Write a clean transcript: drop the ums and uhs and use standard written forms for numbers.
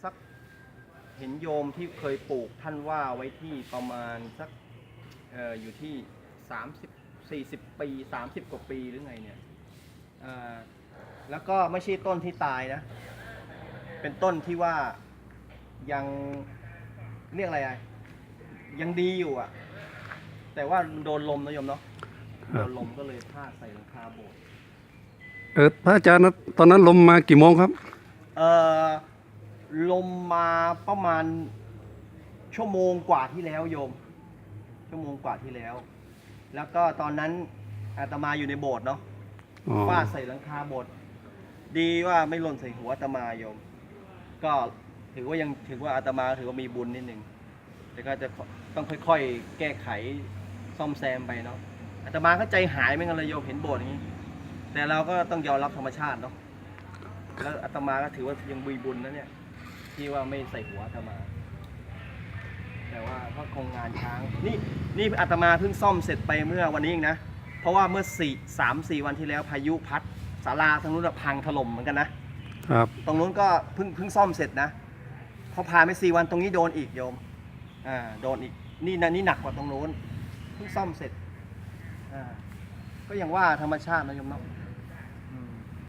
สักเห็นโยมที่เคยปลูกท่านว่าไว้ที่ประมาณสักอยู่ที่30-40 ปี30 กว่าปีหรือไงเนี่ยแล้วก็ไม่ใช่ต้นที่ตายนะเป็นต้นที่ว่ายังเรียกอะไรยังดีอยู่อ่ะแต่ว่าโดนลมนะโยมเนาะโดนลมก็เลยพาดใส่หลังคาโบสถ์พระอาจารย์ตอนนั้นลมมากี่โมงครับลมมาประมาณชั่วโมงกว่าที่แล้วโยมชั่วโมงกว่าที่แล้วแล้วก็ตอนนั้นอาตมาอยู่ในโบสถ์เนาะฟาดใส่หลังคาโบสถ์ดีว่าไม่หล่นใส่หัวอาตมาโยมก็ถือว่ายังถือว่าอาตมาถือว่ามีบุญนิดนึงแต่ก็จะต้องค่อยๆแก้ไขซ่อมแซมไปเนาะอาตมาก็ใจหายไม่งั้นเลยโยมเห็นโบสถ์อย่างนี้แต่เราก็ต้องยอมรับธรรมชาติเนาะแล้วอาตมาก็ถือว่ายังมีบุญนะเนี่ยที่ว่าไม่ใส่หัวอาตมาแต่ว่าก็คงงานช้างนี่อาตมาเพิ่งซ่อมเสร็จไปเมื่อวันนี้เองนะเพราะว่าเมื่อ3-4 วันที่แล้วพายุพัดศาลาทางนู้นพังถล่มเหมือนกันนะครับตรงนู้นก็เพิ่งซ่อมเสร็จนะพอผ่านไป4 วันตรงนี้โดนอีกโยมโดนอีกนี่หนักกว่าตรงนู้นเพิ่งซ่อมเสร็จก็อย่างว่าธรรมชาตินะโยมเนาะ